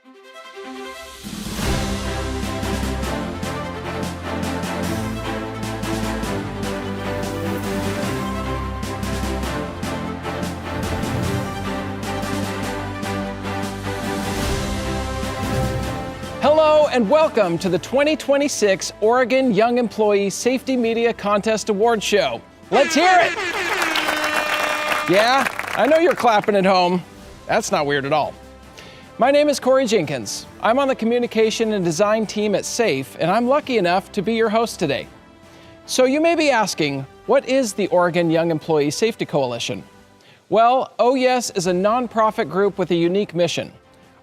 Hello and welcome to the 2026 Oregon Young Employee Safety Media Contest Award Show. Let's hear it! Yeah, I know you're clapping at home. That's not weird at all. My name is Corey Jenkins. I'm on the communication and design team at SAFE, and I'm lucky enough to be your host today. So you may be asking, what is the Oregon Young Employee Safety Coalition? Well, OYES is a nonprofit group with a unique mission.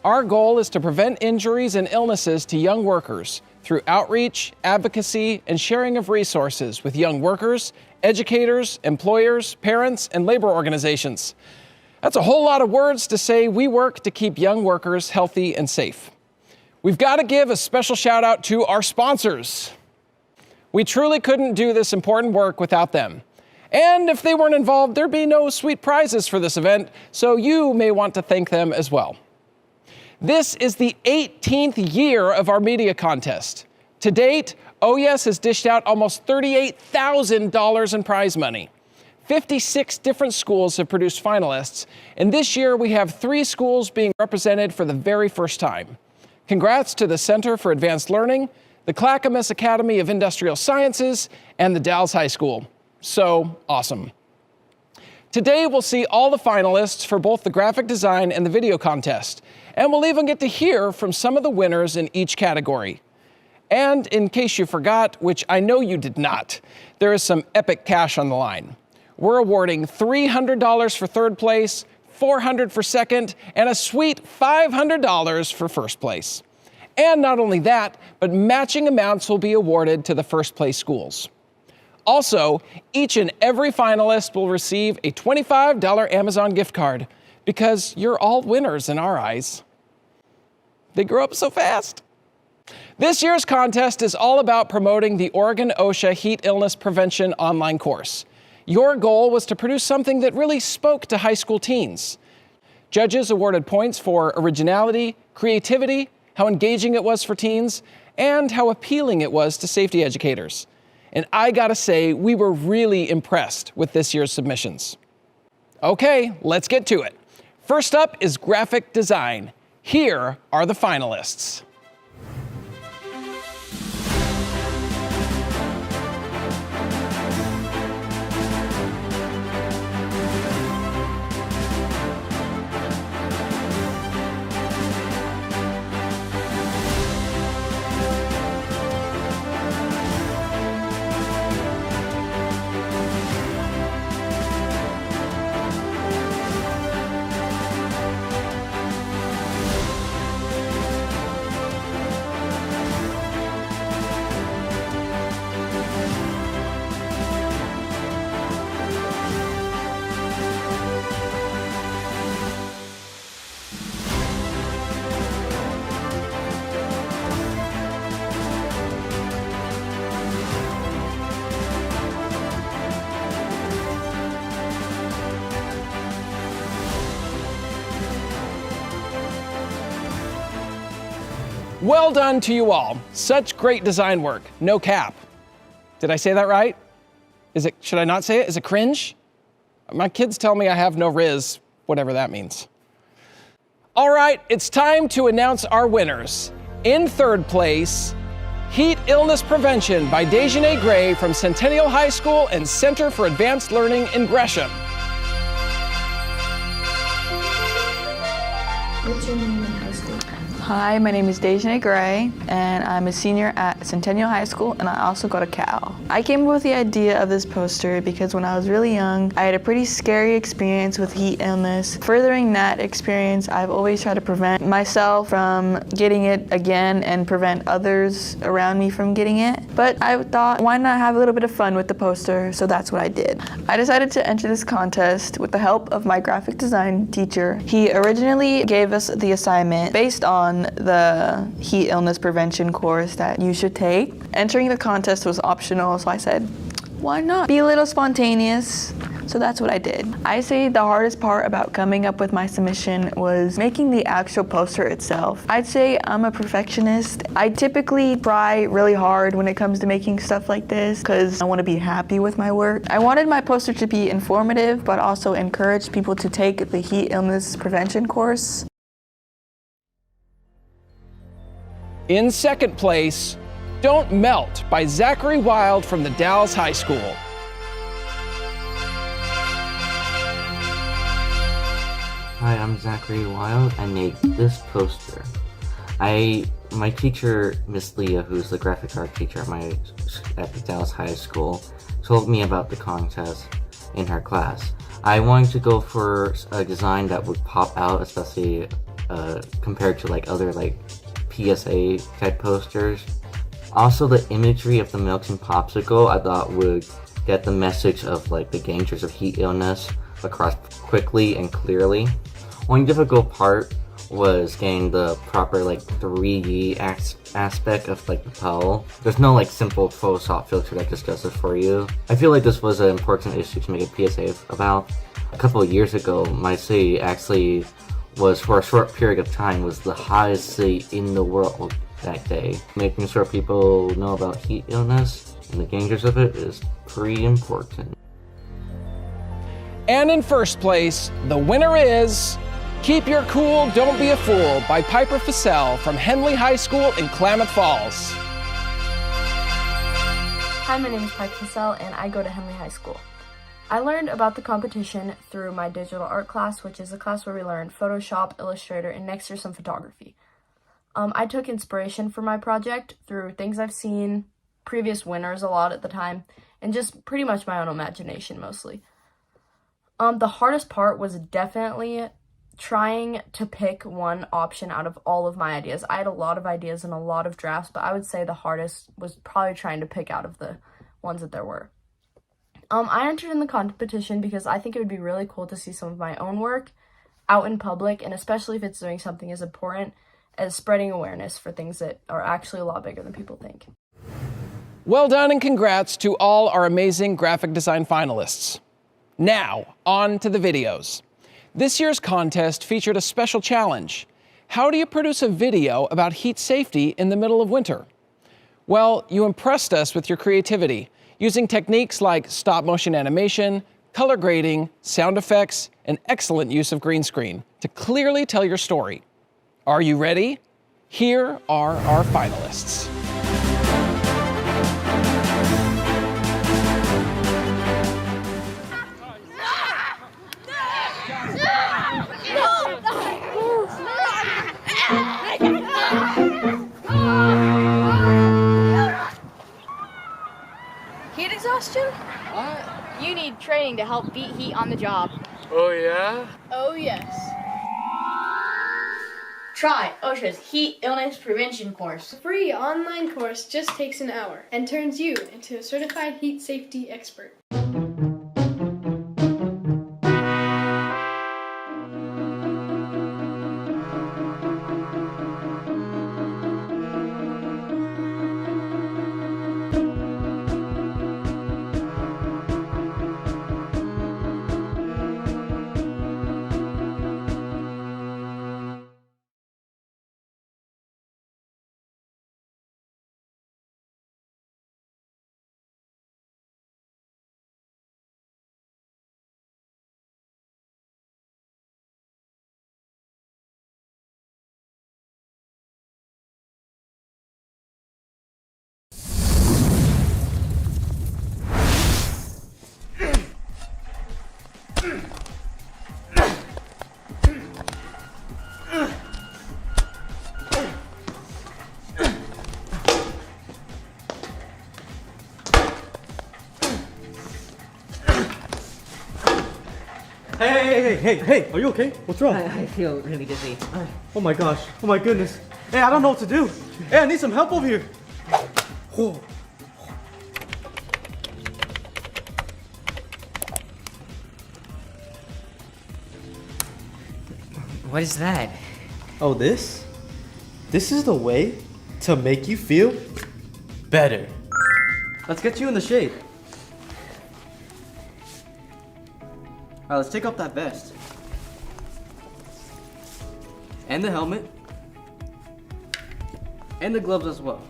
Our goal is to prevent injuries and illnesses to young workers through outreach, advocacy, and sharing of resources with young workers, educators, employers, parents, and labor organizations. That's a whole lot of words to say we work to keep young workers healthy and safe. We've got to give a special shout out to our sponsors. We truly couldn't do this important work without them. And if they weren't involved, there'd be no sweet prizes for this event, so you may want to thank them as well. This is the 18th year of our media contest. To date, OYES has dished out almost $38,000 in prize money. 56 different schools have produced finalists, and this year we have 3 schools being represented for the very first time. Congrats to the Center for Advanced Learning, the Clackamas Academy of Industrial Sciences, and the Dalles High School. So awesome. Today we'll see all the finalists for both the graphic design and the video contest. And we'll even get to hear from some of the winners in each category. And in case you forgot, which I know you did not, there is some epic cash on the line. We're awarding $300 for third place, $400 for second, and a sweet $500 for first place. And not only that, but matching amounts will be awarded to the first place schools. Also, each and every finalist will receive a $25 Amazon gift card, because you're all winners in our eyes. They grow up so fast. This year's contest is all about promoting the Oregon OSHA Heat Illness Prevention online course. Your goal was to produce something that really spoke to high school teens. Judges awarded points for originality, creativity, how engaging it was for teens, and how appealing it was to safety educators. And I gotta say, we were really impressed with this year's submissions. Okay, let's get to it. First up is graphic design. Here are the finalists. Well done to you all. Such great design work. No cap. Did I say that right? Should I not say it? Is it cringe? My kids tell me I have no riz, whatever that means. All right, it's time to announce our winners. In third place, Heat Illness Prevention by Dejanay Gray from Centennial High School and Center for Advanced Learning in Gresham. What's your name in high school? Hi, my name is Dejanay Gray, and I'm a senior at Centennial High School, and I also go to Cal. I came up with the idea of this poster because when I was really young, I had a pretty scary experience with heat illness. Furthering that experience, I've always tried to prevent myself from getting it again and prevent others around me from getting it. But I thought, why not have a little bit of fun with the poster? So that's what I did. I decided to enter this contest with the help of my graphic design teacher. He originally gave us the assignment based on the heat illness prevention course that you should take. Entering the contest was optional, so I said, why not? Be a little spontaneous. So that's what I did. I say the hardest part about coming up with my submission was making the actual poster itself. I'd say I'm a perfectionist. I typically try really hard when it comes to making stuff like this because I want to be happy with my work. I wanted my poster to be informative but also encourage people to take the heat illness prevention course. In second place, Don't Melt by Zachary Wild from the Dallas High School. Hi, I'm Zachary Wild. I made this poster. My teacher, Miss Leah, who's the graphic art teacher at the Dallas High School, told me about the contest in her class. I wanted to go for a design that would pop out, especially compared to like other like PSA type posters. Also, the imagery of the melting popsicle I thought would get the message of like the dangers of heat illness across quickly and clearly. One difficult part was getting the proper like 3D aspect of like the pearl. There's no like simple Photoshop filter that just does it for you. I feel like this was an important issue to make a PSA about. A couple of years ago, my city actually was, for a short period of time, was the hottest city in the world that day. Making sure people know about heat illness and the dangers of it is pretty important. And in first place, the winner is Keep Your Cool, Don't Be a Fool by Piper Fussell from Henley High School in Klamath Falls. Hi, my name is Piper Fussell and I go to Henley High School. I learned about the competition through my digital art class, which is a class where we learn Photoshop, Illustrator, and next year some photography. I took inspiration for my project through things I've seen, previous winners a lot at the time, and just pretty much my own imagination mostly. The hardest part was definitely trying to pick one option out of all of my ideas. I had a lot of ideas and a lot of drafts, but I would say the hardest was probably trying to pick out of the ones that there were. I entered in the competition because I think it would be really cool to see some of my own work out in public, and especially if it's doing something as important as spreading awareness for things that are actually a lot bigger than people think. Well done and congrats to all our amazing graphic design finalists. Now, on to the videos. This year's contest featured a special challenge. How do you produce a video about heat safety in the middle of winter? Well, you impressed us with your creativity, using techniques like stop-motion animation, color grading, sound effects, and excellent use of green screen to clearly tell your story. Are you ready? Here are our finalists. Heat exhaustion? What? You need training to help beat heat on the job. Oh yeah? Oh yes. Try OSHA's Heat Illness Prevention course. A free online course just takes an hour and turns you into a certified heat safety expert. Hey, are you okay? What's wrong? I feel really dizzy. Oh my gosh, oh my goodness. Hey, I don't know what to do. Hey, I need some help over here. Oh. What is that? Oh, this? This is the way to make you feel better. Let's get you in the shade. Alright, let's take off that vest. And the helmet. And the gloves as well.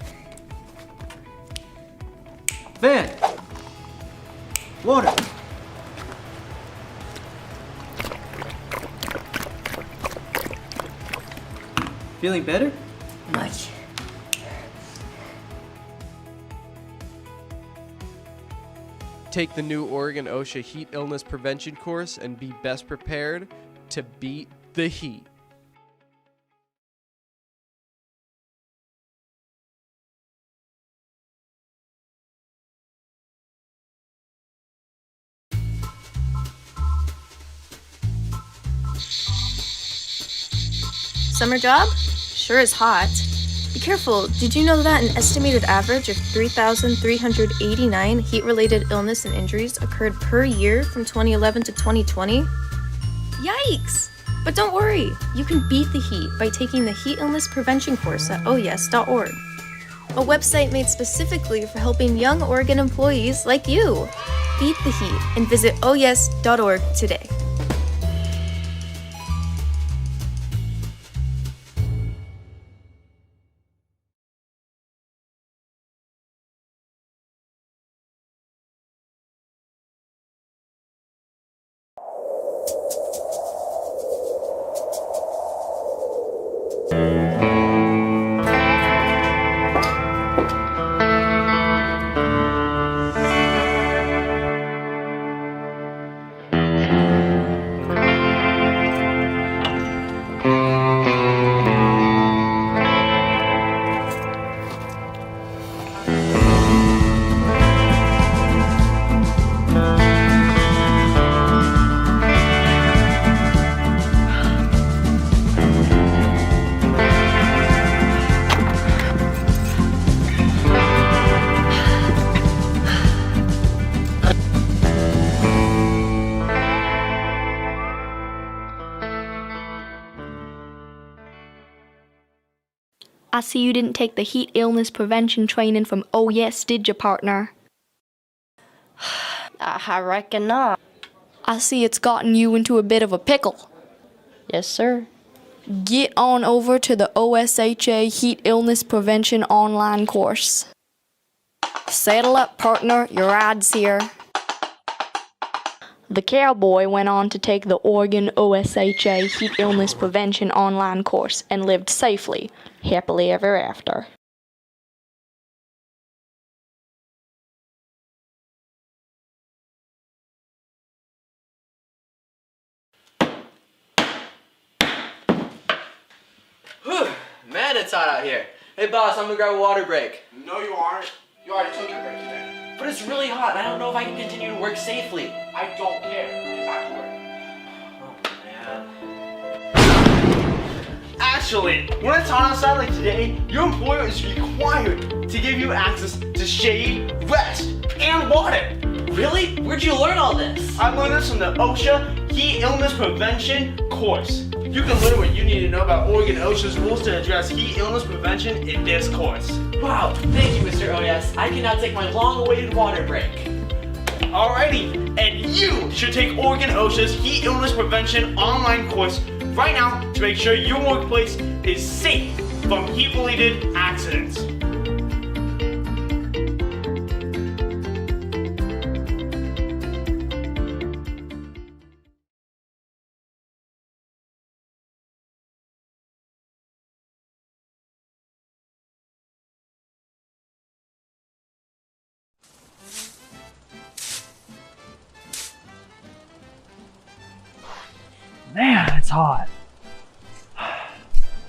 Fan! Water! Feeling better? Much. Take the new Oregon OSHA heat illness prevention course and be best prepared to beat the heat. Summer job? Sure is hot. Be careful, did you know that an estimated average of 3,389 heat-related illness and injuries occurred per year from 2011 to 2020? Yikes! But don't worry, you can beat the heat by taking the heat illness prevention course at oyes.org. A website made specifically for helping young Oregon employees like you. Beat the heat and visit oyes.org today. I see you didn't take the heat illness prevention training from Oh Yes, did you, partner? I reckon not. I see it's gotten you into a bit of a pickle. Yes, sir. Get on over to the OSHA Heat Illness Prevention online course. Saddle up, partner, your ride's here. The cowboy went on to take the Oregon OSHA Heat Illness Prevention online course and lived safely, happily ever after. Man, it's hot out here. Hey, boss, I'm gonna grab a water break. No, you aren't. You already took your break today. But it's really hot, and I don't know if I can continue to work safely. I don't care. Get back to work. Oh, man. Actually, when it's hot outside like today, your employer is required to give you access to shade, rest, and water. Really? Where'd you learn all this? I learned this from the OSHA Heat Illness Prevention course. You can learn what you need to know about Oregon OSHA's rules to address heat illness prevention in this course. Wow, thank you, Mr. OS. I can now take my long-awaited water break. Alrighty, and you should take Oregon OSHA's Heat Illness Prevention online course right now to make sure your workplace is safe from heat-related accidents. Man, it's hot.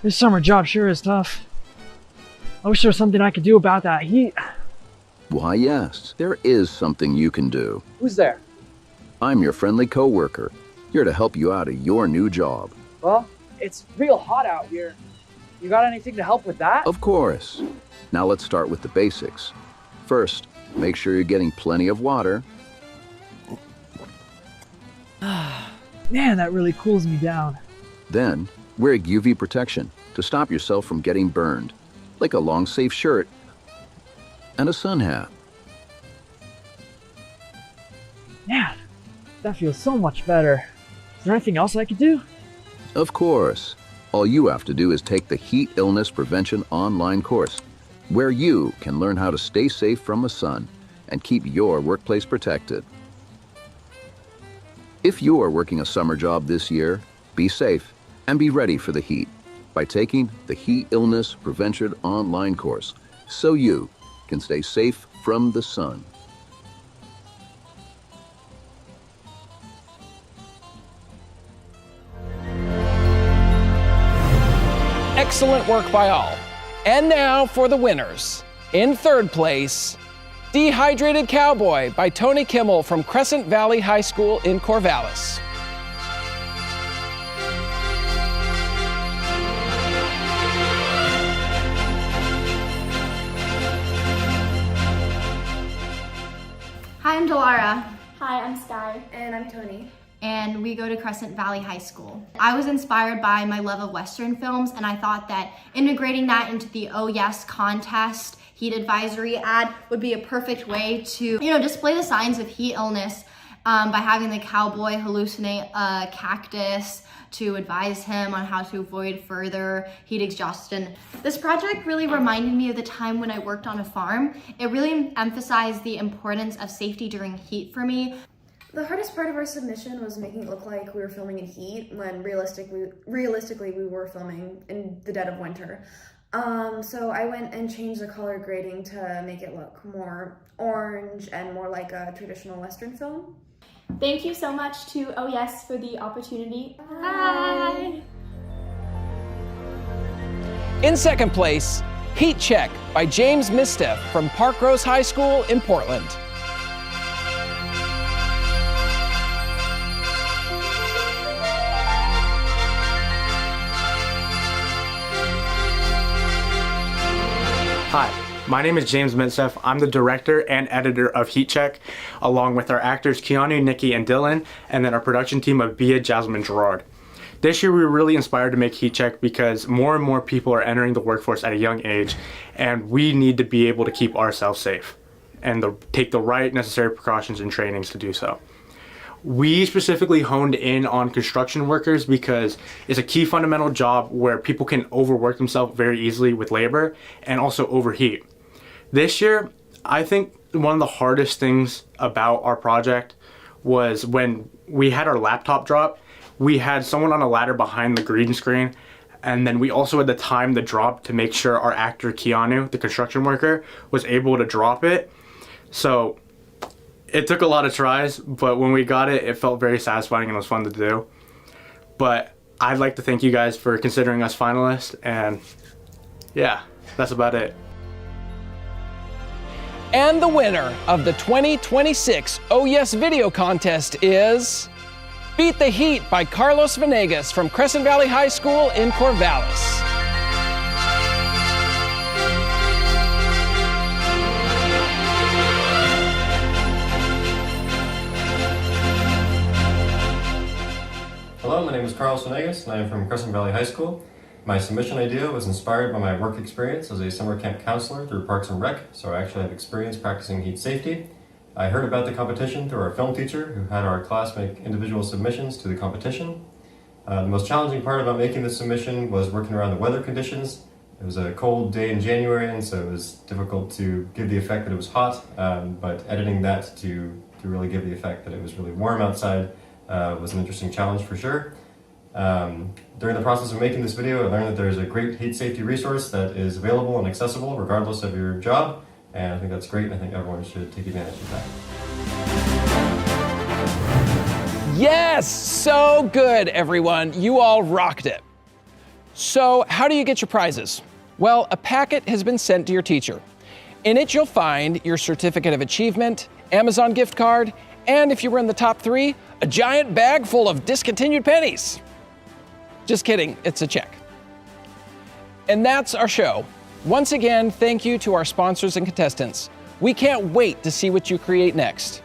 This summer job sure is tough. I wish there was something I could do about that heat. Why, yes, there is something you can do. Who's there? I'm your friendly coworker, here to help you out of your new job. Well, it's real hot out here. You got anything to help with that? Of course. Now let's start with the basics. First, make sure you're getting plenty of water. Man, that really cools me down. Then, wear UV protection to stop yourself from getting burned, like a long, safe shirt and a sun hat. Man, That feels so much better. Is there anything else I could do? Of course. All you have to do is take the Heat Illness Prevention online course, where you can learn how to stay safe from the sun and keep your workplace protected. If you are working a summer job this year, be safe and be ready for the heat by taking the Heat Illness Prevention online course so you can stay safe from the sun. Excellent work by all. And now for the winners. In third place, Dehydrated Cowboy by Tony Kimmel from Crescent Valley High School in Corvallis. Hi, I'm Delara. Hi, I'm Sky. And I'm Tony. And we go to Crescent Valley High School. I was inspired by my love of Western films, and I thought that integrating that into the Oh Yes contest heat advisory ad would be a perfect way to, display the signs of heat illness by having the cowboy hallucinate a cactus to advise him on how to avoid further heat exhaustion. This project really reminded me of the time when I worked on a farm. It really emphasized the importance of safety during heat for me. The hardest part of our submission was making it look like we were filming in heat when realistically we were filming in the dead of winter. So I went and changed the color grading to make it look more orange and more like a traditional Western film. Thank you so much to Oh Yes for the opportunity. Bye. In second place, Heat Check by James Misteff from Parkrose High School in Portland. Hi, my name is James Mitzef. I'm the director and editor of Heat Check, along with our actors Keanu, Nikki, and Dylan, and then our production team of Bia, Jasmine, Gerard. This year we were really inspired to make Heat Check because more and more people are entering the workforce at a young age, and we need to be able to keep ourselves safe and take the right necessary precautions and trainings to do so. We specifically honed in on construction workers because it's a key fundamental job where people can overwork themselves very easily with labor and also overheat. This year, I think one of the hardest things about our project was when we had our laptop drop, we had someone on a ladder behind the green screen, and then we also had to time the drop to make sure our actor Keanu, the construction worker, was able to drop it. So it took a lot of tries, but when we got it, it felt very satisfying and it was fun to do. But I'd like to thank you guys for considering us finalists, and yeah, that's about it. And the winner of the 2026 Oh Yes Video Contest is Beat the Heat by Carlos Venegas from Crescent Valley High School in Corvallis. Hello, my name is Carlos Venegas, and I am from Crescent Valley High School. My submission idea was inspired by my work experience as a summer camp counselor through Parks and Rec, so I actually have experience practicing heat safety. I heard about the competition through our film teacher, who had our class make individual submissions to the competition. The most challenging part about making this submission was working around the weather conditions. It was a cold day in January, and so it was difficult to give the effect that it was hot, but editing that to really give the effect that it was really warm outside was an interesting challenge for sure. During the process of making this video, I learned that there's a great heat safety resource that is available and accessible regardless of your job, and I think that's great, and I think everyone should take advantage of that. Yes, so good, everyone. You all rocked it. So how do you get your prizes? Well, a packet has been sent to your teacher. In it, you'll find your certificate of achievement, Amazon gift card, and if you were in the top 3, a giant bag full of discontinued pennies. Just kidding, it's a check. And that's our show. Once again, thank you to our sponsors and contestants. We can't wait to see what you create next.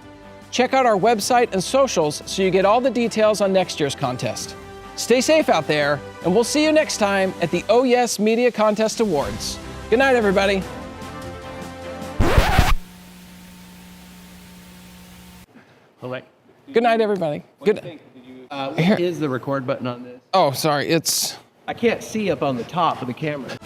Check out our website and socials so you get all the details on next year's contest. Stay safe out there, and we'll see you next time at the Oh Yes Media Contest Awards. Good night, everybody. All right. Good night, everybody. Good. What is the record button on this? Oh, sorry. It's. I can't see up on the top of the camera.